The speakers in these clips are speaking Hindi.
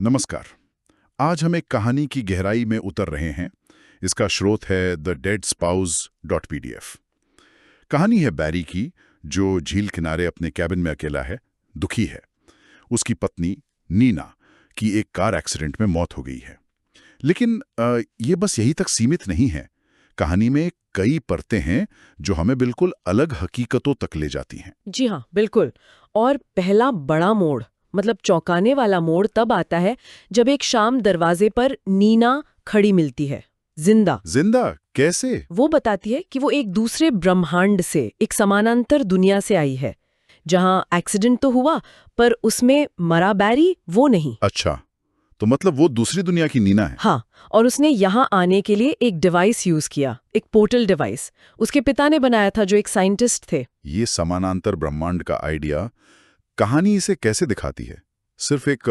नमस्कार। आज हम एक कहानी की गहराई में उतर रहे हैं। इसका स्रोत है thedeadspouse.pdf। कहानी है बैरी की, जो झील किनारे अपने कैबिन में अकेला है, दुखी है। उसकी पत्नी नीना की एक कार एक्सीडेंट में मौत हो गई है। लेकिन ये बस यही तक सीमित नहीं है। कहानी में कई परतें हैं जो हमें बिल्कुल अलग हकीकतों तक ले जाती हैं। जी हाँ, बिल्कुल। और पहला बड़ा मोड़, मतलब चौंकाने वाला मोड़ तब आता है जब एक शाम दरवाजे पर नीना खड़ी मिलती है, जिंदा। जिंदा कैसे? वो बताती है कि वो एक दूसरे ब्रह्मांड से, एक समानांतर दुनिया से आई है, जहां एक्सीडेंट तो हुआ पर उसमें मरा बैरी वो नहीं। अच्छा, तो मतलब वो दूसरी दुनिया की नीना है। हाँ, और उसने यहाँ आने के लिए एक डिवाइस यूज किया, एक पोर्टल डिवाइस। उसके पिता ने बनाया था, जो एक साइंटिस्ट थे। ये समानांतर ब्रह्मांड का आइडिया, कहानी इसे कैसे दिखाती है? सिर्फ एक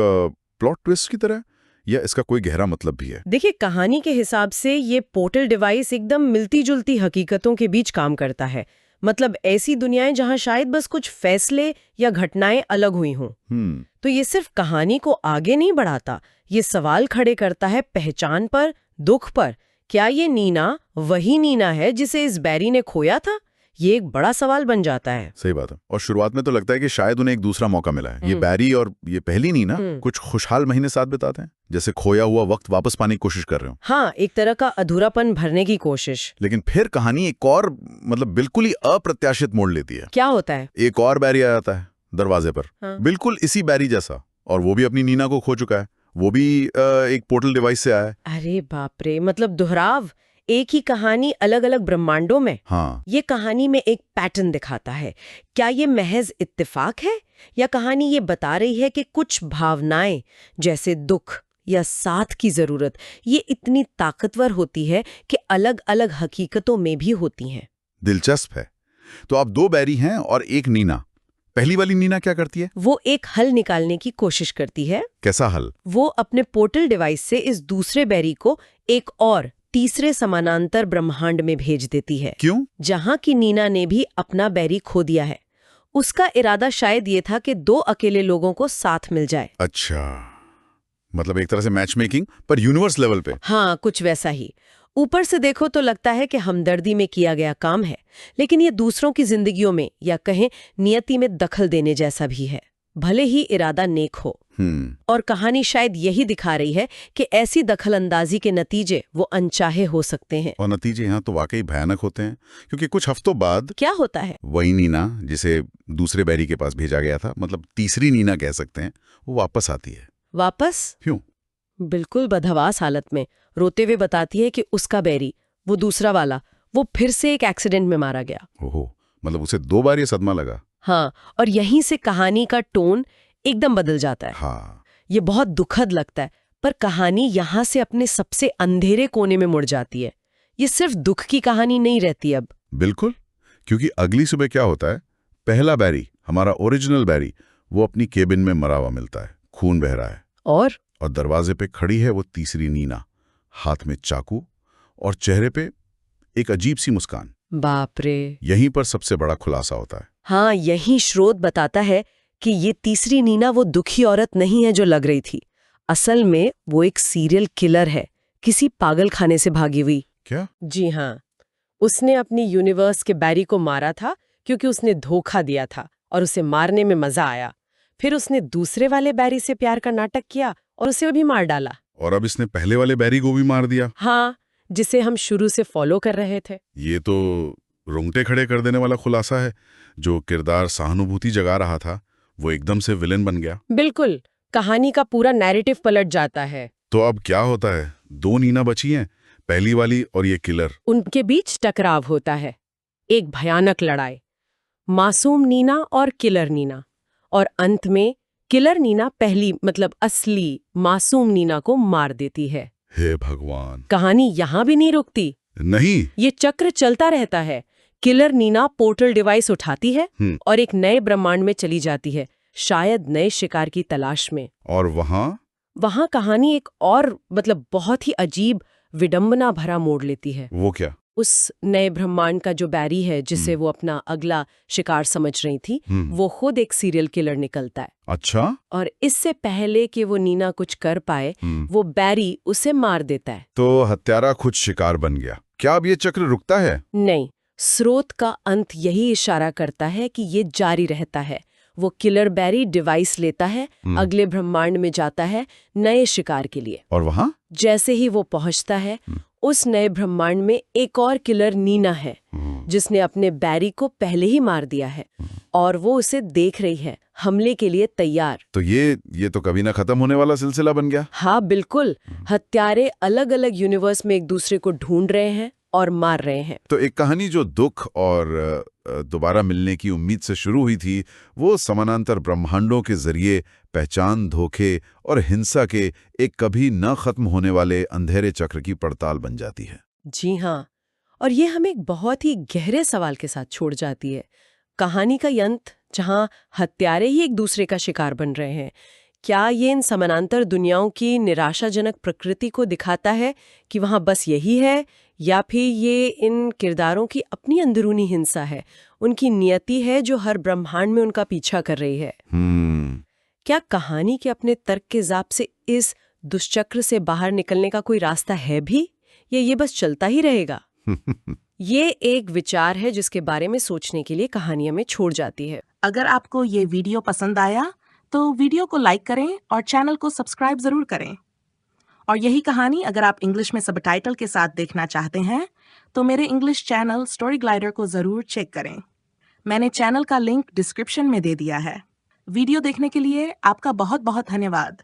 प्लॉट ट्विस्ट की तरह, या इसका कोई गहरा मतलब भी है? देखिए, कहानी के हिसाब से ये पोर्टल डिवाइस एकदम मिलती-जुलती हकीकतों के बीच काम करता है। मतलब ऐसी दुनियाएं जहां शायद बस कुछ फैसले या घटनाएं अलग हुई हों। तो ये सिर्फ कहानी को आगे नहीं बढ़ाता, ये सवाल खड़े करता है पहचान पर, दुख पर। क्या ये नीना वही नीना है जिसे इस बैरी ने खोया था? ये एक बड़ा सवाल बन जाता है। सही बात है। और शुरुआत में तो लगता है कि शायद उन्हें एक दूसरा मौका मिला है। ये बैरी और ये पहली नीना कुछ खुशहाल महीने साथ बिताते हैं, जैसे खोया हुआ वक्त वापस पाने की कोशिश कर रहे हो। हाँ, एक तरह का अधूरापन भरने की कोशिश। लेकिन फिर कहानी एक और बिल्कुल ही अप्रत्याशित मोड़ लेती है। क्या होता है? एक और बैरी आ जाता है दरवाजे पर। हाँ। बिल्कुल इसी बैरी जैसा, और वो भी अपनी नीना को खो चुका है। वो भी एक पोर्टल डिवाइस से आया है। अरे बाप रे, मतलब दोहराव। एक ही कहानी अलग अलग ब्रह्मांडों में। हाँ, ये कहानी में एक पैटर्न दिखाता है। क्या ये महज इत्तेफाक है, या कहानी ये बता रही है कि कुछ भावनाएं, जैसे दुख या साथ की जरूरत, ये इतनी ताकतवर होती है कि अलग अलग हकीकतों में भी होती हैं। दिलचस्प है। तो अब दो बैरी हैं और एक नीना। पहली वाली नीना क्या करती है? वो एक हल निकालने की कोशिश करती है। कैसा हल? वो अपने पोर्टल डिवाइस से इस दूसरे बैरी को एक और तीसरे समानांतर ब्रह्मांड में भेज देती है। क्यों? जहां की नीना ने भी अपना बैरी खो दिया है। उसका इरादा शायद ये था कि दो अकेले लोगों को साथ मिल जाए। अच्छा, मतलब एक तरह से मैच मेकिंग, पर यूनिवर्स लेवल पे। हाँ, कुछ वैसा ही। ऊपर से देखो तो लगता है कि हमदर्दी में किया गया काम है, लेकिन ये दूसरों की जिंदगियों में, या कहें नियति में दखल देने जैसा भी है, भले ही इरादा नेक हो। और कहानी शायद यही दिखा रही है कि ऐसी दखलंदाजी के नतीजे वो अनचाहे हो सकते हैं। और नतीजे यहाँ तो वाकई भयानक होते हैं, क्योंकि कुछ हफ्तों बाद क्या होता है? वही नीना जिसे दूसरे बैरी के पास भेजा गया था, मतलब तीसरी नीना कह सकते हैं, वो वापस आती है। वापस? क्यों? बिल्कुल बदहवास हालत में, रोते हुए बताती है कि उसका बैरी, वो दूसरा वाला, वो फिर से एक एक्सीडेंट में मारा गया। ओहो, मतलब उसे 2 बार ये सदमा लगा। हाँ, और यहीं से कहानी का टोन एकदम बदल जाता है। हाँ, ये बहुत दुखद लगता है, पर कहानी यहाँ से अपने सबसे अंधेरे कोने में मुड़ जाती है। ये सिर्फ दुख की कहानी नहीं रहती अब। बिल्कुल, क्योंकि अगली सुबह क्या होता है? पहला बैरी, हमारा ओरिजिनल बैरी, वो अपनी केबिन में मरा हुआ मिलता है, खून बह रहा है। और दरवाजे पे खड़ी है वो तीसरी नीना, हाथ में चाकू और चेहरे पे एक अजीब सी मुस्कान। बाप रे। यहीं पर सबसे बड़ा खुलासा होता है। हाँ, यही स्रोत बताता है कि ये तीसरी नीना वो दुखी औरत नहीं है जो लग रही थी। असल में वो एक सीरियल किलर है, किसी पागल खाने से भागी हुई। क्या? जी हाँ, उसने अपनी यूनिवर्स के बैरी को मारा था क्योंकि उसने धोखा दिया था और उसे मारने में मजा आया। फिर उसने दूसरे वाले बैरी से प्यार का नाटक किया और उसे भी मार डाला। और अब इसने पहले वाले बैरी को भी मार दिया। हाँ, जिसे हम शुरू से फॉलो कर रहे थे। ये तो रोंगटे खड़े कर देने वाला खुलासा है। जो किरदार सहानुभूति जगा रहा था, वो एकदम से विलेन बन गया। बिल्कुल, कहानी का पूरा नैरेटिव पलट जाता है। तो अब क्या होता है? 2 नीना बची हैं, पहली वाली और ये किलर। उनके बीच टकराव होता है, एक भयानक लड़ाई, मासूम नीना और किलर नीना। और अंत में किलर नीना पहली, मतलब असली मासूम नीना को मार देती है। हे भगवान! कहानी यहाँ भी नहीं रुकती। नहीं। ये चक्र चलता रहता है। किलर नीना पोर्टल डिवाइस उठाती है और एक नए ब्रह्मांड में चली जाती है, शायद नए शिकार की तलाश में। और वहां कहानी एक और, मतलब बहुत ही अजीब, विडंबना भरा मोड़ लेती है। वो क्या? उस नए ब्रह्मांड का जो बैरी है जिसे वो अपना अगला शिकार समझ रही थी, वो खुद एक सीरियल किलर निकलता है। अच्छा। और इससे पहले कि वो नीना कुछ कर पाए, वो बैरी उसे मार देता है। तो हत्यारा खुद शिकार बन गया। क्या अब ये चक्र रुकता है? नहीं, स्रोत का अंत यही इशारा करता है कि ये जारी रहता है। वो किलर बैरी डिवाइस लेता है, अगले ब्रह्मांड में जाता है नए शिकार के लिए। और वहां जैसे ही वो पहुंचता है, उस नए ब्रह्मांड में एक और किलर नीना है, जिसने अपने बैरी को पहले ही मार दिया है और वो उसे देख रही है, हमले के लिए तैयार। तो ये तो कभी ना खत्म होने वाला सिलसिला बन गया। हाँ बिल्कुल, हत्यारे अलग अलग यूनिवर्स में एक दूसरे को ढूंढ रहे हैं और मार रहे हैं। तो एक कहानी जो दुख और दोबारा मिलने की उम्मीद से शुरू हुई थी, वो समानांतर ब्रह्मांडों के जरिए पहचान, धोखे और हिंसा के एक कभी न खत्म होने वाले अंधेरे चक्र की पड़ताल बन जाती है। जी हाँ, और ये हमें एक बहुत ही गहरे सवाल के साथ छोड़ जाती है। कहानी का अंत जहाँ हत्यारे ही एक दूसरे का शिकार बन रहे हैं, क्या ये इन समानांतर दुनियाओं की निराशाजनक प्रकृति को दिखाता है कि वहाँ बस यही है, या फिर ये इन किरदारों की अपनी अंदरूनी हिंसा है, उनकी नियति है जो हर ब्रह्मांड में उनका पीछा कर रही है? क्या कहानी के अपने तर्क के जाप से इस दुष्चक्र से बाहर निकलने का कोई रास्ता है भी, या ये बस चलता ही रहेगा? ये एक विचार है जिसके बारे में सोचने के लिए कहानी हमें छोड़ जाती है। अगर आपको ये वीडियो पसंद आया तो वीडियो को लाइक करें और चैनल को सब्सक्राइब जरूर करें। और यही कहानी अगर आप इंग्लिश में सबटाइटल के साथ देखना चाहते हैं तो मेरे इंग्लिश चैनल स्टोरी ग्लाइडर को जरूर चेक करें। मैंने चैनल का लिंक डिस्क्रिप्शन में दे दिया है। वीडियो देखने के लिए आपका बहुत बहुत धन्यवाद।